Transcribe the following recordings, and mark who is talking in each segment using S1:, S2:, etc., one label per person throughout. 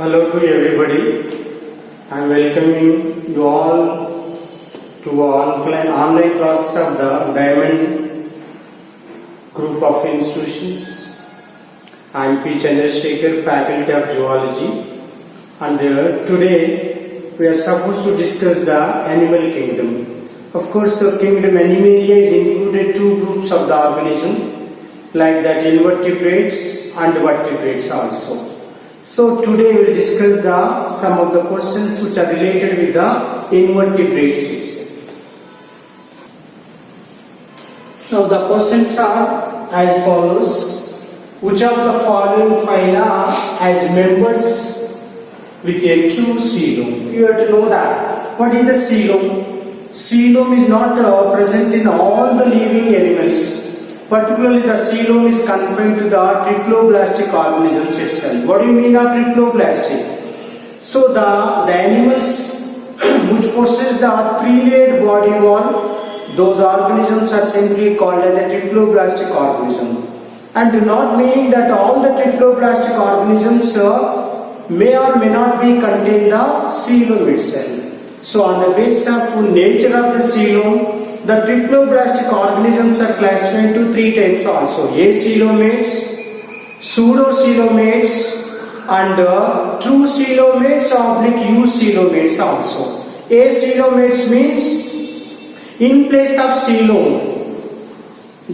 S1: Hello to everybody. I am welcoming you all to online classes of the Diamond Group of Institutions. I am P. Chandrasekhar, Faculty of Zoology, and today we are supposed to discuss the animal kingdom. Of course, the kingdom Animalia is included two groups of the organism, like that invertebrates and vertebrates also. So today we will discuss some of the questions which are related with the invertebrate system. Now the questions are as follows. Which of the following phyla has members with a true coelom? You have to know that. What is the coelom? Coelom is not present in all the living animals. Particularly the coelom is confined to the triploblastic organisms itself. What do you mean of triploblastic? So the animals which possess the three-layered body wall, those organisms are simply called as the triploblastic organism. And not meaning that all the triploblastic organisms may or may not be contain the coelom itself. So on the basis of nature of the coelom, the triploblastic organisms are classified into three types also: acoelomates, pseudocoelomates, and true coelomates oblique eucoelomates also. Acoelomates means in place of coelom,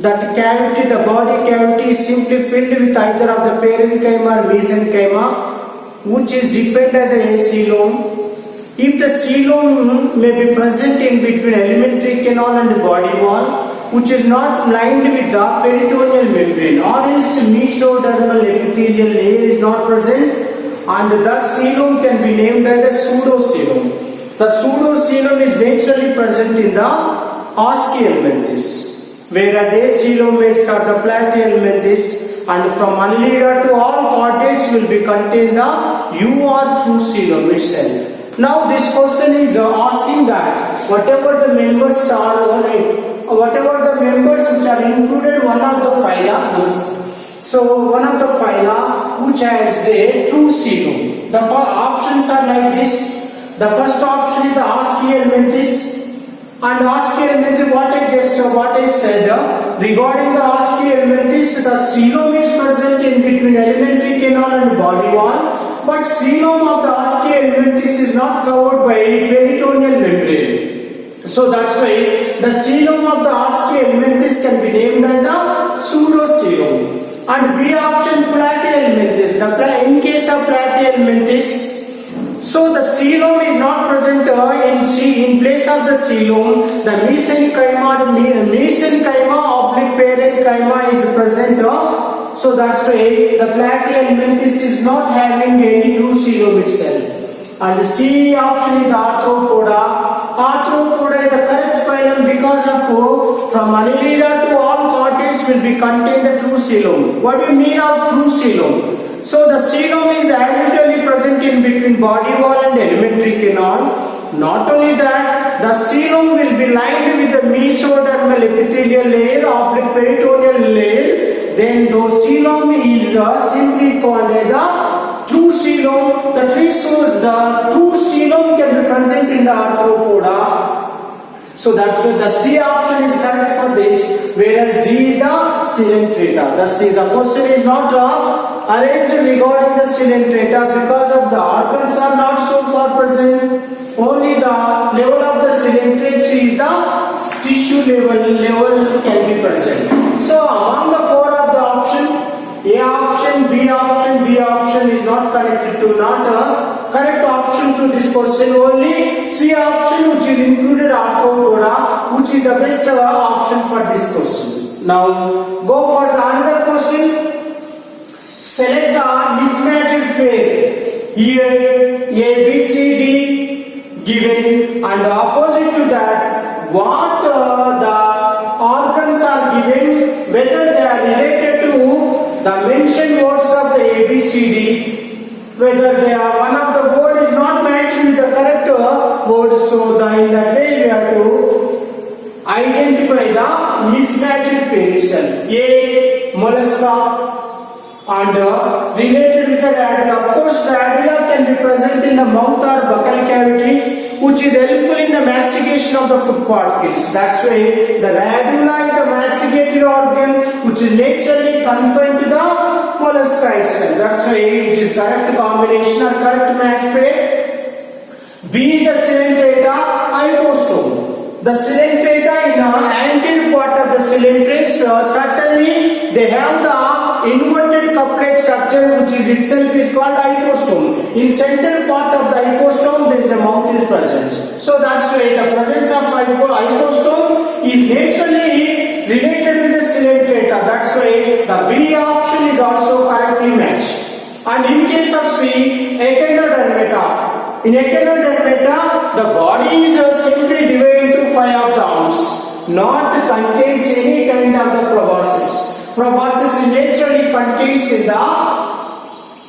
S1: that cavity, the body cavity is simply filled with either of the parenchyma or mesenchyma, which is defined as the acoelom. If the coelom may be present in between elementary canal and body wall, which is not lined with the peritoneal membrane, or else mesodermal epithelial layer is not present, and that coelom can be named as the pseudocoelom. The pseudocoelom is naturally present in the Oschelminthis, whereas acoelomates are the Platyhelminthes, and from Annelida to all chordates will be contained the U or true coelom itself. Now this person is asking that whatever the members are, whatever the members which are included one of the phyla, so one of the phyla which has a true coelom. The options are like this. The first option is the Oschelminthis, and Oschelminthis, what I said regarding the Oschelminthis, the coelom is present in between elementary canal and body wall. But coelom of the Oschelminthis is not covered by peritoneal membrane. So that's why the coelom of the Oschelminthis can be named as the pseudocoelom. And B option, Platyhelminthes. In case of Platyhelminthes, so the coelom is not present in place of the coelom. The mesenchyma oblique parenchyma is present. So that's why the Platyhelminthes is not having any true coelom itself. And the C option is the Arthropoda. Arthropoda is the correct phylum because of from Annelida to all chordates will be contained the true coelom. What do you mean of true coelom? So the coelom is usually present in between body wall and elementary canal. Not only that, the coelom will be lined with the mesodermal epithelial layer, oblique peritoneal layer. Then those coelom is simply called as the true coelom. The true coelom can be present in the Arthropoda. So that's why the C option is correct for this, whereas D is the Coelenterata. The question is not arranged regarding the Coelenterata because of the organs are not so far present. Only the level of the Coelenterata is the tissue level can be present. So among the four of the option, A option, B option is not correct correct option to this question. Only C option, which is included Arthropoda, which is the best option for this question. Now go for the another question. Select a mismatched pair. Here A, B, C, D given, and opposite to that what the organs are given, whether they are related to the mentioned words of the ABCD, whether they are one of the word is not matched with the correct word. So in that way we have to identify the mismatched pair itself. A, mollusca, and related with the radula. Of course, radula can be present in the mouth or buccal cavity, which is helpful in the mastication of the food particles. That's why the radula is the masticated organ which is naturally confined to the molluscoid cell. That's why it is correct combination or correct match pair. B is the cylindrata hypostome. The cylindrata in the anterior part of the cylindrates, certainly they have the inverted couplet structure which is itself is called hypostome. In central part of the hypostome there is a mouth is present. So that's why the presence of hypostome is naturally related with the cylindrata. That's why the B option is also correctly matched. And in case of C, echinodermata. In echinodermata, the body is simply divided into 5 of the arms, not contains any kind of the proboscis. Proboscis is naturally contains in the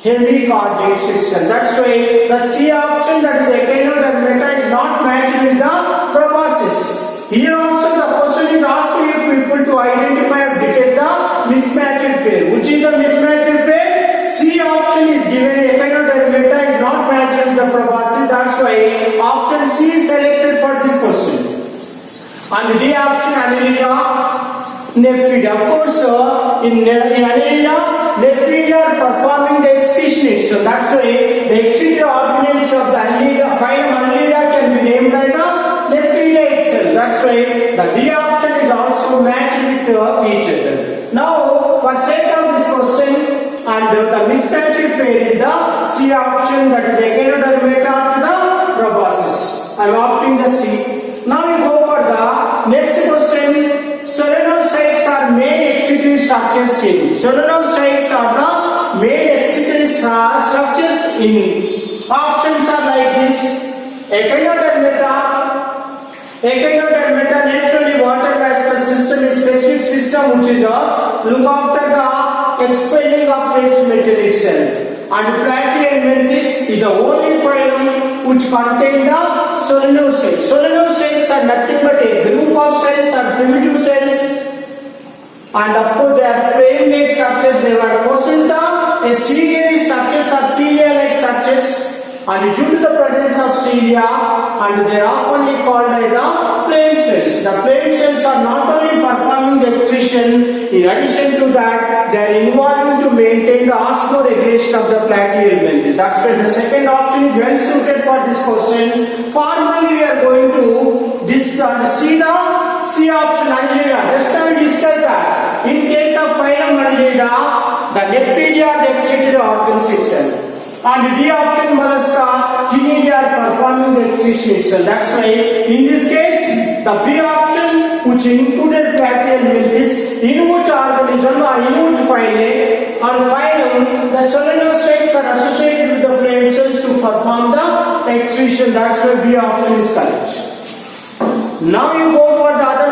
S1: heavy chordate section. That's why the C option, that is echinodermata, is not matched with the proboscis. Here also the question is asking you people to identify or detect the mismatched pair. Which is the mismatched pair? C option is given. Echinodermata is not matched with the proboscis. That's why option C is selected for this question. And D option, Annelida nephida. Of course, in Annelida, nephida are performing the excretion. So that's why the excretory organelles of the Annelida, phylum Annelida, can be named by the nephida itself. That's why the D option is also matched with each other. Now, for sake of this question, and the mismatched pair is the C option, that is echinodermata to the proboscis. I am opting the C. Now we go for the next question. Solenocytes are main excretory structures in. Solenocytes are the main excretory structures in. Options are like this. Echinodermata. Echinodermata, naturally water vascular system is specific system which is look after the expelling of waste material itself. And Platyhelminthes is the only phylum which contain the solenocytes. Solenocytes are nothing but a group of cells or primitive cells, and of course they are frame-like structures. They are placenta, a ciliary structures or cilia-like structures, and due to the presence of cilia, and they are often called as the flame cells. The flame cells are not only performing the excretion, in addition to that, they are involved to maintain the osmoregulation of the platyhelminthes. That's why the second option is well suited for this question. Formally, we are going to see the C option, Annelida. Just now we discussed that. In case of phylum Annelida, the nephida are the excretory organs itself. And D option, mollusca, Ctenidia are performing the excretion itself. That's why in this case the B option, which included platyhelminthes, in which organism or in which phylum, the solenocytes are associated with the flame cells to perform the excretion. That's why B option is correct. Now you go for the other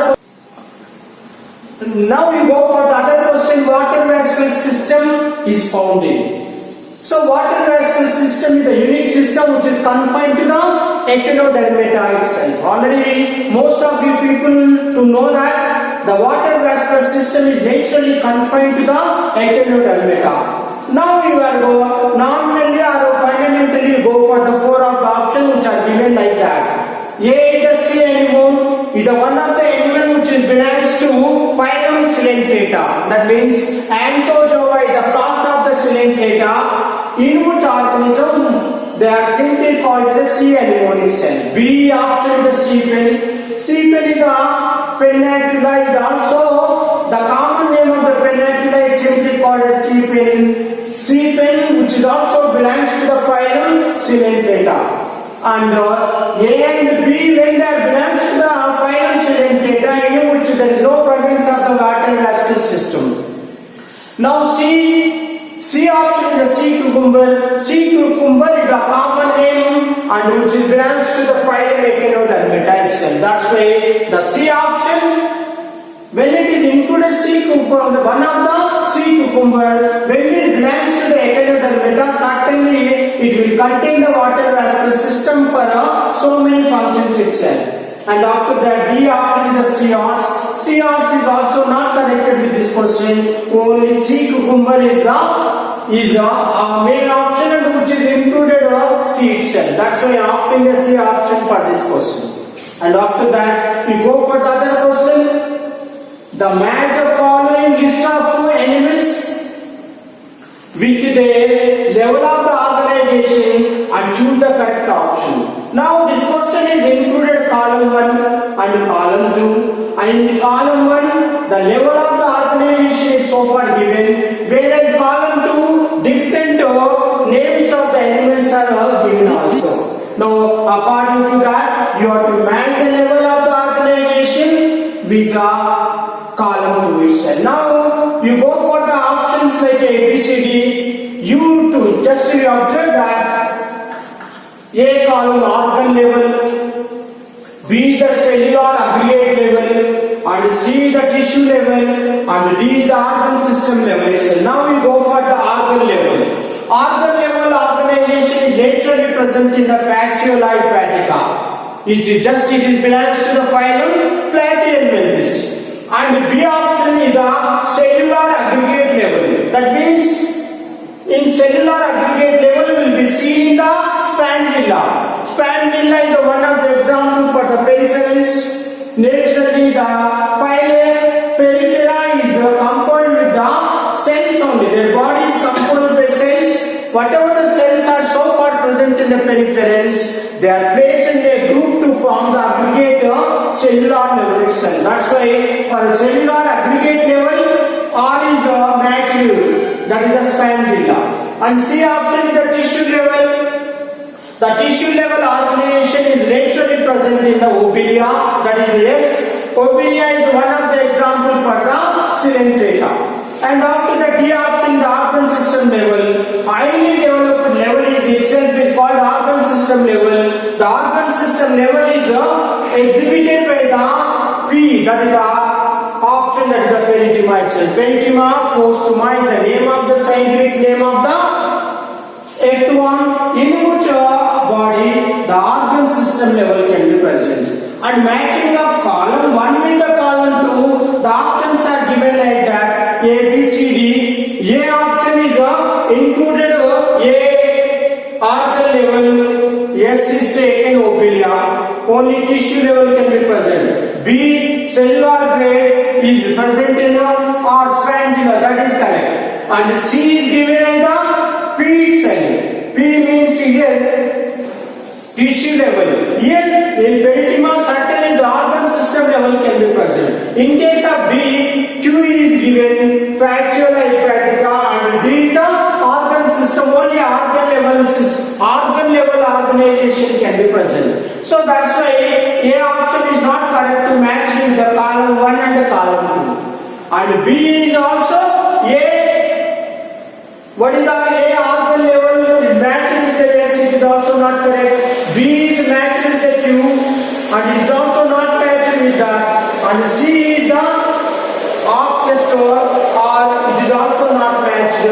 S1: question. Water vascular system is found in. So water vascular system is a unique system which is confined to the echinodermata itself. Already most of you people to know that the water vascular system is naturally confined to the echinodermata. Now you are go nominally or fundamentally go for the 4 of the options which are given like that. A is the sea animal, is the one of the animal which is belongs to phylum Coelenterata. That means Anthozoa is the class of the Coelenterata, in which organism they are simply called the sea anemone itself. B option is the sea pen. Sea pen is the Pennatula, is also the common name of the Pennatula is simply called a sea pen. Sea pen, which is also belongs to the phylum Coelenterata. And A and B, when they belongs to the phylum Coelenterata, in which there is no presence of the water vascular system. Now C option is the sea cucumber. Sea cucumber is the common name and which belongs to the phylum Echinodermata itself. That's why the C option, when it is included sea cucumber, one of the sea cucumber, when it belongs to the Echinodermata, certainly it will contain the water vascular system for so many functions itself. And after that, D option is the sea horse. Sea horse is also not connected with this question. Only C cucumber is the main option, and which is included C itself. That's why I opting the C option for this question. And after that, we go for the other question. The match the following list of animals with the level of the organization and choose the correct option. Now this question is included column 1 and column 2, and in column 1 the level of the organization is so far given, whereas column 2 different names of the animals are given also. Now according to that you have to match the level of the organization with the column 2 itself. Now you go for the options like A, B, C, D. You too, just you observe that A column organ level, B the cellular aggregate level, and C the tissue level, and D the organ system level itself. Now you go for the organ level. Organ level organization is naturally present in the Fasciolae hepatica. It belongs to the phylum Platyhelminthes. And B option is the cellular aggregate level. That means in cellular aggregate level we will be seeing the Spandrella. Spandrella is the one of the example for the peripherals. Naturally the phylum Periphery is composed with the cells only. Their body is composed by cells. Whatever the cells are so far present in the peripherals, they are placed in a group to form the aggregate cellular level itself. That's why for cellular aggregate level, R is matched, that is the Spandrella. And C option is the tissue level. The tissue level organization is naturally present in the obelia, that is the S. Obelia is one of the example for the Coelenterata. And after the D option, the organ system level, highly developed level is itself is called organ system level. The organ system level is exhibited by the P, that is the option, that is the parenchyma itself. Parenchyma, postuma is the name of the scientific name of the earthworm, in which body the organ system level can be present. And matching of column 1 with the column 2, the options are given like that. A, B, C, D. A option is included A organ level, S is taken obelia, only tissue level can be present. B cellular grade is present in or Spandrella, that is correct. And C is given as the P cell. P means here tissue level. Here in parenchyma certainly the organ system level can be present. In case of B, Q is given Fasciolae hepatica, and D the organ system, only organ level organization can be present. So that's why A option is not correct to match with the column 1 and the column 2. And B is also A. What is the A organ level is matched with the S, it is also not correct. B is matched with the Q, and it is also not matched with that. And C is the off the store, or it is also not matched.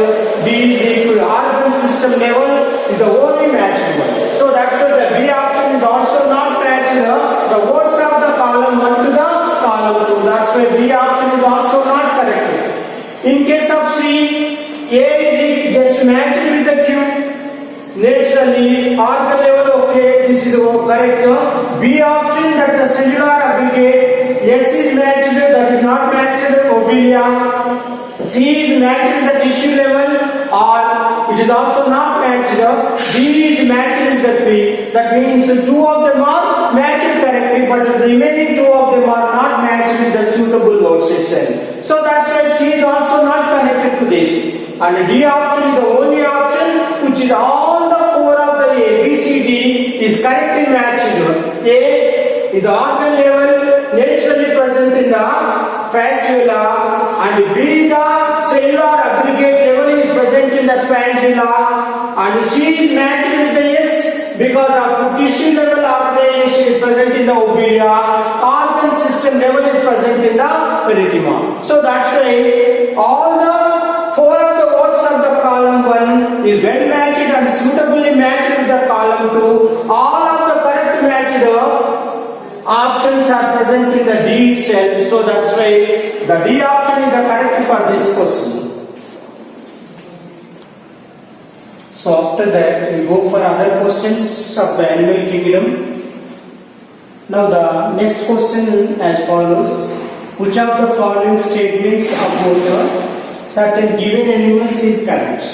S1: D is equal. Organ system level is the only matched one. So that's why the B option is also not matched. The words of the column 1 to the column 2. That's why B option is also not correct. In case of C, A is just matched with the Q. Naturally, organ level okay, this is correct. B option, that the cellular aggregate. S is matched, that is not matched, obelia. C is matched with the tissue level, or it is also not matched. D is matched with the P. That means 2 of them are matched correctly, but the remaining 2 of them are not matched with the suitable words itself. So that's why C is also not connected to this. And D option is the only option which is all the 4 of the A, B, C, D is correctly matched. A is the organ level naturally present in the fasciola, and B the cellular aggregate level is present in the Spandrella, and C is matched with the S because of tissue level organization is present in the obelia, organ system level is present in the parenchyma. So that's why all the 4 of the words of the column 1 is well matched and suitably matched with the column 2. All of the correct matched options are present in the D itself. So that's why the D option is the correct for this question. So after that we go for other questions of the animal kingdom. Now the next question as follows. Which of the following statements about certain given animals is correct?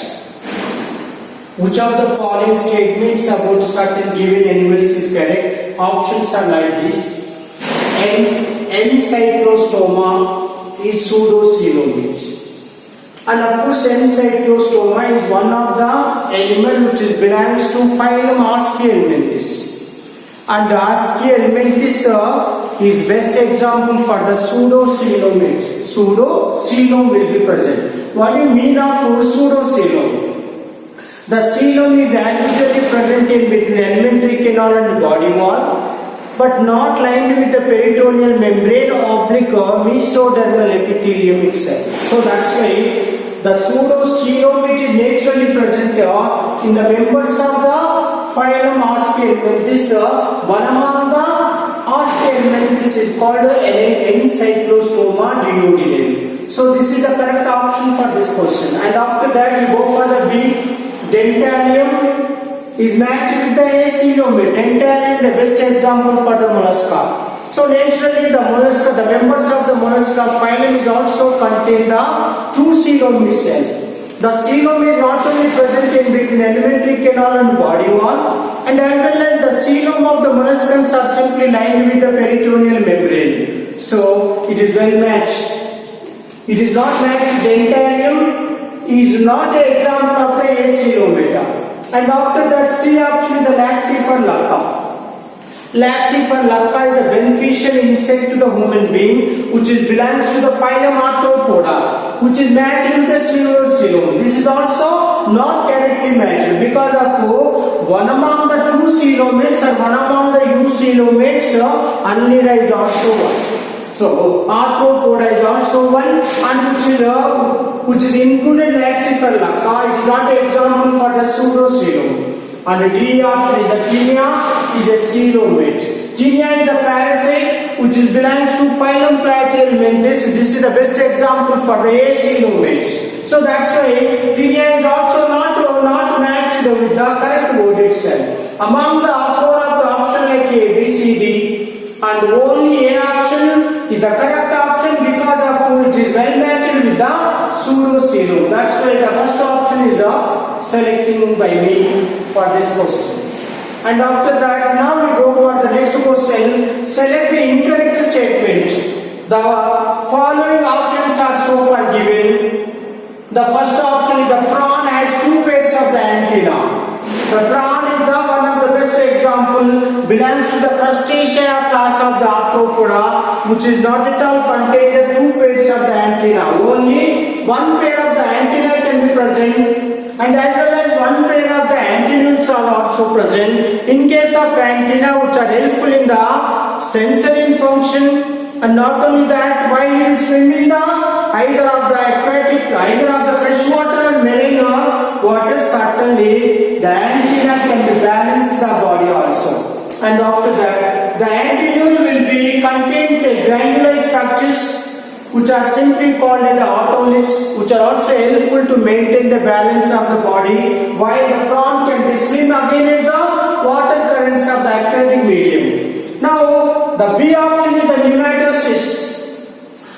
S1: Which of the following statements about certain given animals is correct? Options are like this. Encyclostoma is pseudocoelomate. And of course, Encyclostoma is one of the animal which belongs to phylum Ascielmenthes. And Ascielmenthes is best example for the pseudocoelomate. Pseudocoelom will be present. What do you mean of pseudocoelom? The coelom is usually present in between alimentary canal and body wall, but not lined with the peritoneal membrane oblique or mesodermal epithelium itself. So that's why the pseudocoelom is naturally present in the members of the phylum Ascielmenthes. One among the Ascielmenthes is called Encyclostoma duodenale. So this is the correct option for this question. And after that we go for the B. Dentalium is matched with the acoelomate. Dentalium is the best example for the mollusca. So naturally the mollusca, the members of the mollusca phylum is also contain the two coelom itself. The coelom is not only present in between alimentary canal and body wall, and as well as the coelom of the molluscans are simply lined with the peritoneal membrane. So it is well matched. It is not matched. Dentalium is not an example of the acoelomata. And after that, C option is the Laxifer lacca. Laxifer lacca is a beneficial insect to the human being, which belongs to the phylum Arthropoda, which is matched with the pseudocoelom. This is also not correctly matched because of one among the two coelomates and one among the eucoelomates, Annelida is also one. So Arthropoda is also one, and which is included Laxifer lacca. It is not an example for the pseudocoelom. And D option is the Tinea is a coelomate. Tinea is the parasite which belongs to phylum Platyhelminthes. This is the best example for the acoelomates. So that's why Tinea is also not matched with the correct word itself. Among the four of the option like A, B, C, D, and only A option is the correct option because of it is well matched with the pseudocoelom. That's why the first option is selecting by me for this question. And after that, now we go for the next question. Select the incorrect statement. The following options are so far given. The first option is the prawn has two pairs of the antenna. The prawn is the one of the best example, belongs to the crustacea class of the Arthropoda, which is not at all contain the two pairs of the antenna. Only one pair of the antenna can be present, and as well as one pair of the antennae are also present. In case of antenna, which are helpful in the sensory function, and not only that, while it is swimming the either of the aquatic, either of the freshwater and marine water, certainly the antenna can be balanced the body also. And after that, the antennule will be contains a granular structures which are simply called as the otoliths, which are also helpful to maintain the balance of the body, while the prawn can be swim against the water currents of the aquatic medium. Now, the B option is the pneumatocysts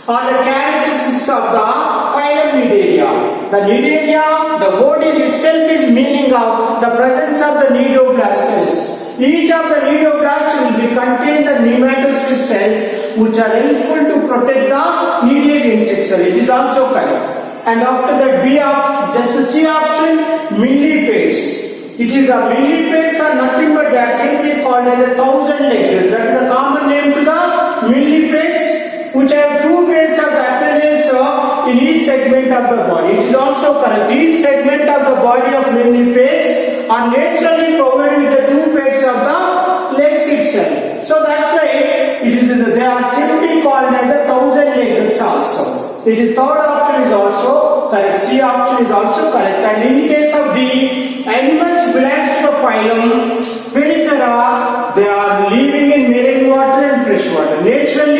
S1: or the characteristics of the phylum Cnidaria. The Cnidaria, the word itself is meaning of the presence of the cnidoblast cells. Each of the cnidoblasts will be contain the nematocyst cells which are helpful to protect the cnidaid insect cell. It is also correct. And after that, B option, just the C option, millipedes. It is the millipedes are nothing but they are simply called as the 1,000-leggers. That is the common name to the millipedes, which have two pairs of the antennae in each segment of the body. It is also correct. Each segment of the body of millipedes are naturally provided with the two pairs of the legs itself. So that's why they are simply called as the 1,000-leggers also. It is third option is also correct. C option is also correct. And in case of D, animals belongs to the phylum Vinifera. They are living in marine water and fresh water. Naturally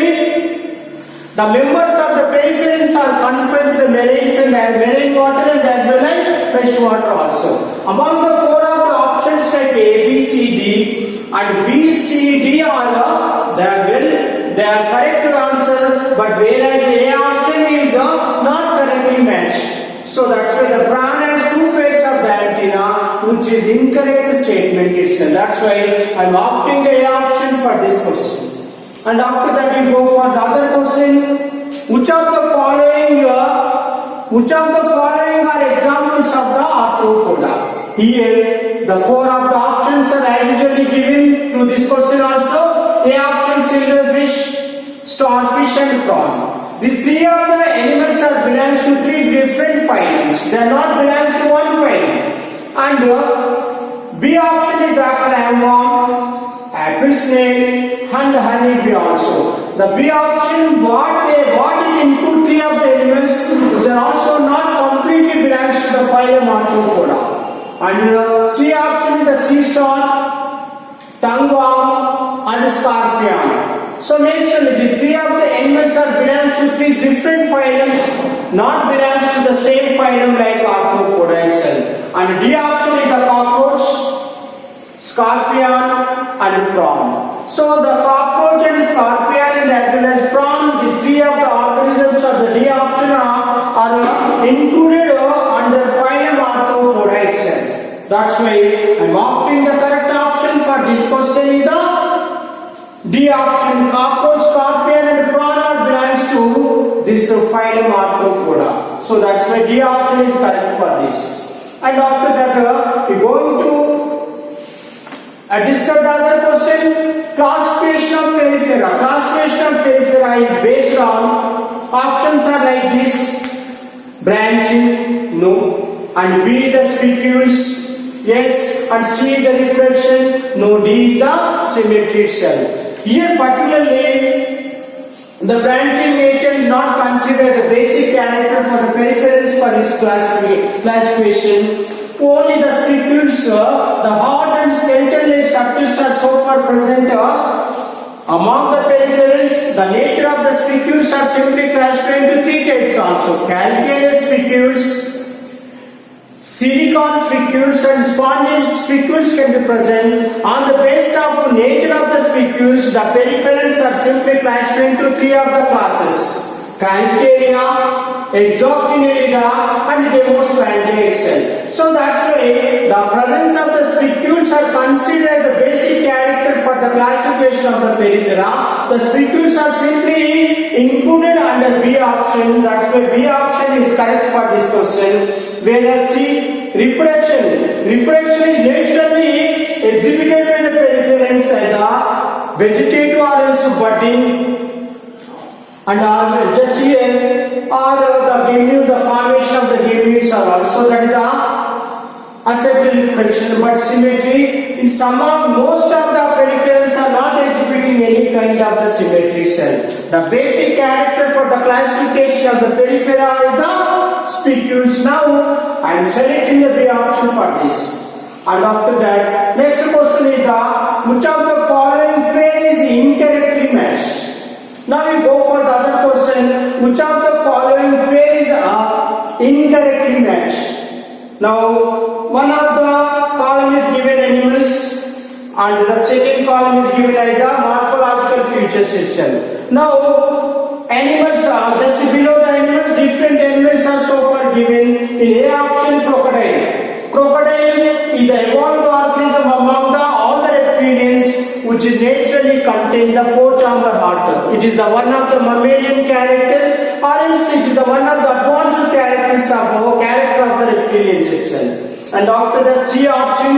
S1: The members of the peripherals are confined to the marines and marine water and as well as fresh water also. Among the four of the options like A, B, C, D and B, C, D are they are correct answer, but whereas A option is not correctly matched. So that's why the prawn has two pairs of the antenna, which is incorrect statement itself. That's why I am opting A option for this question. And after that we go for the other question. Which of the following are examples of the arthropoda? Here the four of the options are usually given to this question also. A option silverfish, starfish and prawn. The three of the animals are belongs to three different phylums. They are not belongs to one phylum. And B option is the clamworm, apple snail and honeybee also. The B option what it include three of the animals which are also not completely belongs to the phylum Arthropoda. And C option is the sea star, tongueworm and scorpion. So make sure that the three of the animals are belongs to three different phylums, not belongs to the same phylum like Arthropoda itself. And D option is the cockroach, scorpion and prawn. So the cockroach and scorpion and as well as prawn, these three of the organisms of the D option are included under phylum Arthropoda itself. That's why I am opting the correct option for this question is the D option. Cockroach, scorpion and prawn are belongs to this phylum Arthropoda. So that's why D option is correct for this. And after that we are going to discuss the other question. Classification of periphery. Classification of periphery is based on options are like this: branching, no, and B the spicules, yes, and C the reproduction, no, D the symmetry itself. Here particularly the branching nature is not considered the basic character for the peripherals for its classification. Only the spicules, the heart and skeletal-like structures are so far present among the peripherals. The nature of the spicules are simply classified into three types also: calcareous spicules, silicon spicules and spongy spicules can be present. On the basis of nature of the spicules, the peripherals are simply classified into three of the classes: Calcarea, Exoctinellida and Demospongia itself. So that's why the presence of the spicules are considered the basic character for the classification of the periphery. The spicules are simply included under B option. That's why B option is correct for this question. Whereas C, reproduction. Reproduction is naturally exhibited by the peripherals either vegetative or else budding. And just here are the gamete, the formation of the gametes are also that is the asexual reproduction, but symmetry in some of most of the peripherals are not exhibiting any kind of the symmetry cell. The basic character for the classification of the periphery is the spicules. Now I am selecting the B option for this. And after that, next question is which of the following pair is incorrectly matched? Now we go for the other question. Which of the following pairs are incorrectly matched? Now one of the column is given animals and the second column is given as the morphological features itself. Now animals are just below the animals, different animals are so far given. In A option, crocodile. Crocodile is the evolved organism among all the reptilians which is naturally contain the four-chamber heart. It is the one of the mammalian character, or else it is the one of the advanced characters of the reptilians itself. And after the C option,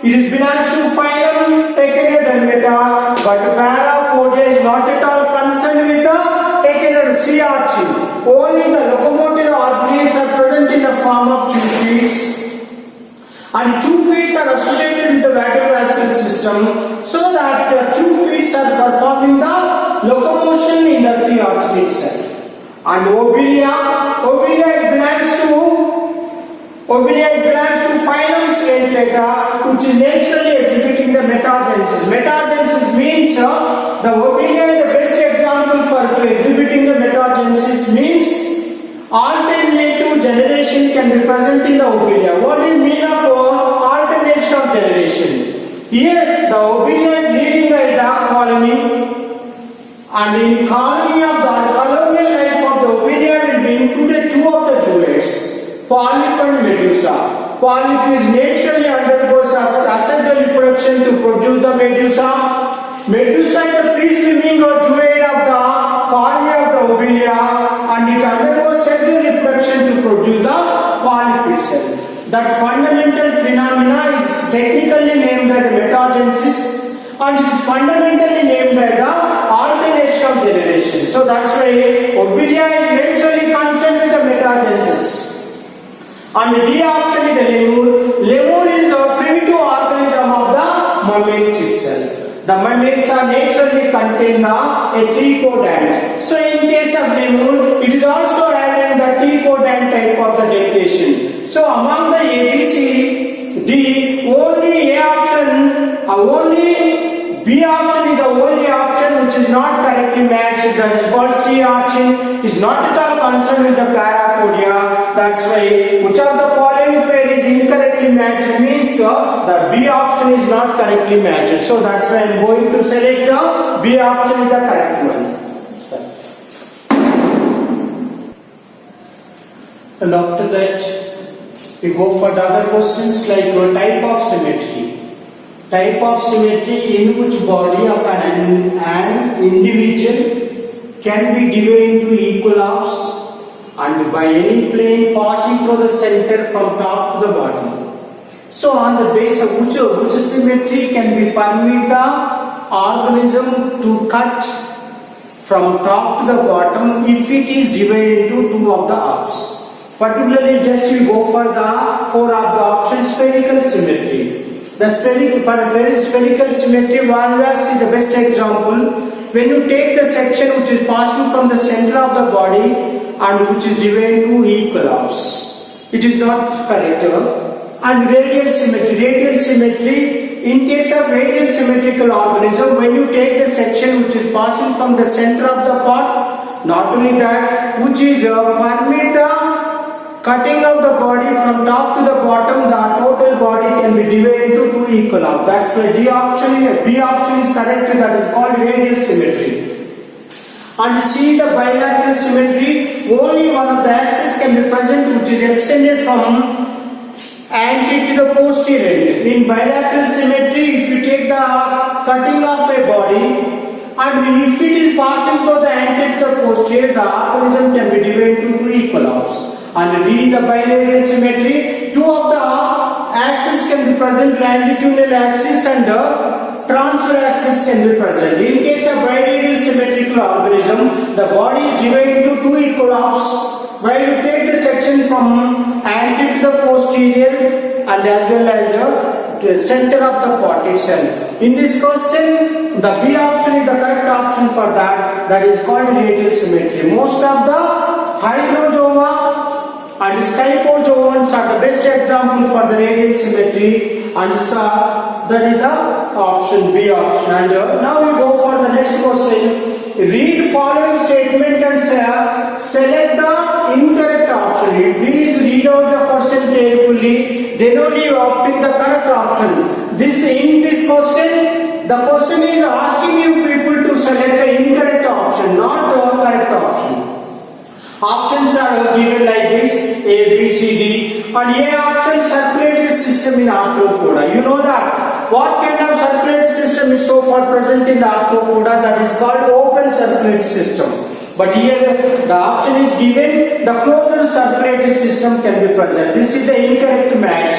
S1: it is belongs to phylum Echinodermata, but Parapodia is not at all concerned with the Echinodermata. C option. Only the locomotive organs are present in the form of two feet. And two feet are associated with the vascular system, so that the two feet are performing the locomotion in the C option itself. And Obelia belongs to phylum dentata, which is naturally exhibiting the metagenesis. Metagenesis means the obelia is the best example for exhibiting the metagenesis means alternative generation can be present in the obelia. What do you mean of alternation of generation? Here the obelia is leading the colony, and in colony of the colonial life of the obelia will be included two of the duets, polyp and medusa. Polyp is naturally undergoes asexual reproduction to produce the medusa. Medusa is the free swimming or duet of the colony of the obelia, and it undergoes sexual reproduction to produce the polyp itself. That fundamental phenomena is technically named as metagenesis, and it is fundamentally named as the alternation of generation. So that's why obelia is naturally concerned with the metagenesis. And the D option is the lemur. Lemur is the primitive organism of the mammals itself. The mammals are naturally contain a trichodont. So in case of lemur, it is also having the trichodont type of the dentation. So among the A, B, C, D, only A option, only B option is the only option which is not correctly matched. That is called C option. Is not at all concerned with the parapodia. That's why which of the following pair is incorrectly matched means the B option is not correctly matched. So that's why I am going to select the B option is the correct one. And after that we go for the other questions like type of symmetry. Type of symmetry in which body of an individual can be divided into equal halves and by any plane passing through the center from top to the bottom. So on the base of which symmetry can be permit the organism to cut from top to the bottom if it is divided into two of the halves. Particularly just we go for the four of the options spherical symmetry. The spherical symmetry, Walvax is the best example. When you take the section which is passing from the center of the body and which is divided into equal halves, it is not correct. And radial symmetry, in case of radial symmetrical organism, when you take the section which is passing from the center of the part, not only that, which is permit the cutting of the body from top to the bottom, the total body can be divided into two equal halves. That's why B option is correct, that is called radial symmetry. And C, the bilateral symmetry, only one of the axes can be present which is extended from anterior to the posterior. In bilateral symmetry, if you take the cutting of a body and if it is passing through the anterior to the posterior, the organism can be divided into two equal halves. And D, the bilateral symmetry, two of the axes can be present, longitudinal axis and the transfer axis can be present. In case of bilateral symmetrical organism, the body is divided into two equal halves, while you take the section from anterior to the posterior and as well as the center of the part itself. In this question, the B option is the correct option for that. That is called radial symmetry. Most of the hydrozoa and stipozoans are the best example for the radial symmetry, and that is the option B option. And now we go for the next question. Read following statement and select the incorrect option. Please read out the question carefully. Then only you opting the correct option. In this question, the question is asking you people to select the incorrect option, not the correct option. Options are given like this: A, B, C, D. And A option, circulatory system in arthropoda. You know that. What kind of circulatory system is so far present in the arthropoda? That is called open circulatory system. But here the option is given, the closed circulatory system can be present. This is the incorrect match.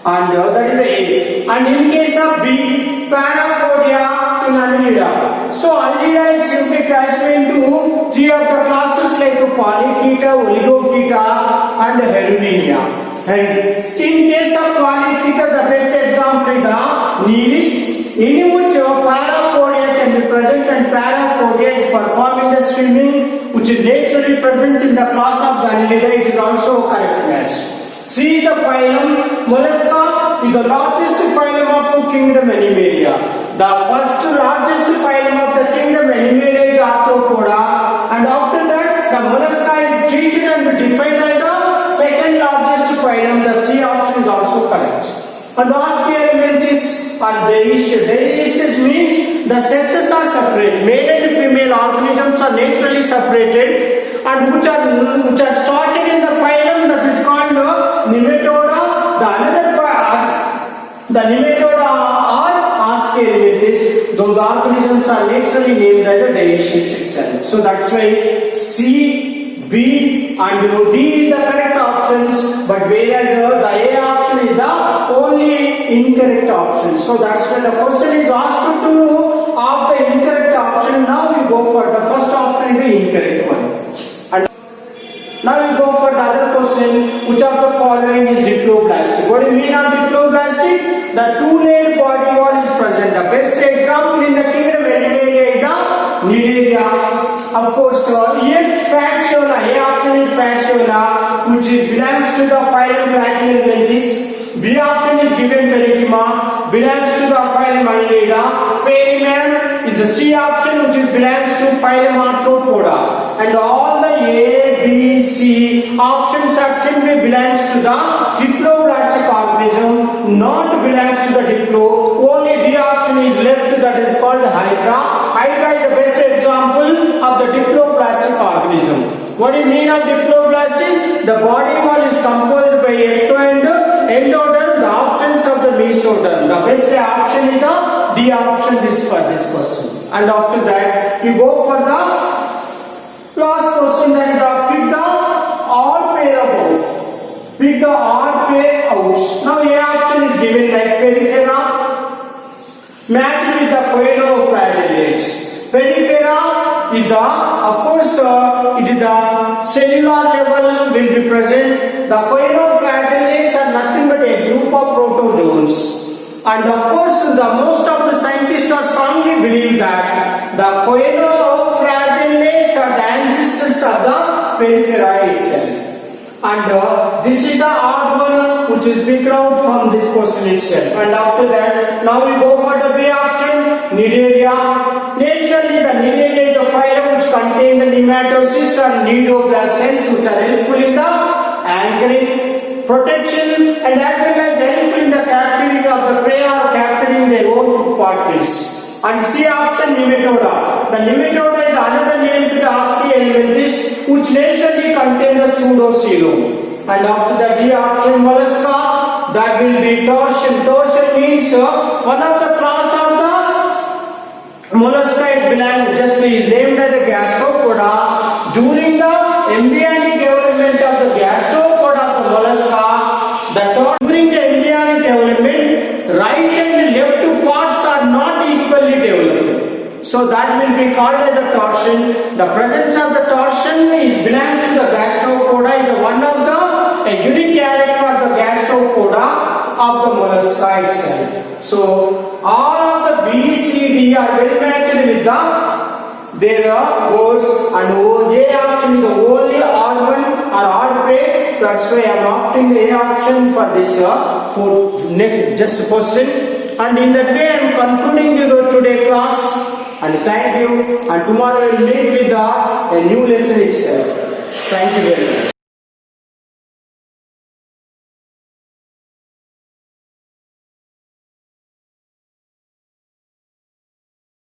S1: And that is the A. And in case of B, parapodia in Annelida. So Annelida is simply classified into three of the classes like Polychaeta, Oligochaeta and Herminia. And in case of Polychaeta, the best example is the Nereis, in which parapodia can be present, and parapodia is performing the swimming which is naturally present in the class of the Annelida. It is also a correct match. C is the phylum Mollusca is the largest phylum of kingdom Animalia. The first largest phylum of the kingdom Animalia is Arthropoda, and after that the Mollusca is treated and defined as the second largest phylum. The C option is also correct. And Osteoelementhes are dioecious. Dioecious means the sexes are separate. Male and female organisms are naturally separated, and which are started in the phylum that is called Nematoda. The Nematoda are Osteoelementhes. Those organisms are naturally named as the dioecious itself. So that's why C, B and D is the correct options, but whereas the A option is the only incorrect option. So that's why the question is asked to opt the incorrect option. Now we go for the first option is the incorrect one. And now we go for the other question. Which of the following is diploblastic? What do you mean on diploblastic? The two-layered body wall is present. The best example in the kingdom Animalia is the Cnidaria. Of course, here fasciola, A option is fasciola, which belongs to the phylum Platyhelminthes. B option is given Peritima, belongs to the phylum Annelida. Perineum is the C option, which belongs to phylum Arthropoda. And all the A, B, C options are simply belongs to the diploblastic organism, not belongs to the diplo. Only D option is left, that is called Hydra. Hydra is the best example of the diploblastic organism. What do you mean of diploblastic? The body wall is composed by ecto and endoderm, the options of the mesoderm. The best option is the D option is for this question. And after that, you go for the last question, that is the pick the odd pair of out. Pick the odd pair out. Now A option is given like perifera matched with the coeloflagellates. Perifera is the, of course, it is the cellular level will be present. The coeloflagellates are nothing but a group of protozoans. And of course, the most of the scientists are strongly believe that the coeloflagellates are the ancestors of the perifera itself. And this is the odd one which is picked out from this question itself. And after that, now we go for the B option, Cnidaria. Naturally, the Cnidaria is the phylum which contain the nematocysts and cnidoblast cells, which are helpful in the anchoring, protection, and as well as helpful in the capturing of the prey or capturing their own food particles. And C option, Nematoda. The Nematoda is another name to the Osteoelementhes, which naturally contain the pseudocoelom. And after the D option, Mollusca, that will be torsion. Torsion means one of the class of the Mollusca is named as the gastropoda. During the embryonic development of the gastropoda of the Mollusca, during the embryonic development, right and left parts are not equally developed. So that will be called as the torsion. The presence of the torsion is belongs to the gastropoda, is one of the unique character of the gastropoda of the Mollusca itself. So all of the B, C, D are well matched with their codes, and A option is the only odd one or odd pair. That's why I am opting A option for this for next just question. And in that way I am concluding the today class. And thank you. And tomorrow we will meet with a new lesson itself. Thank you very much.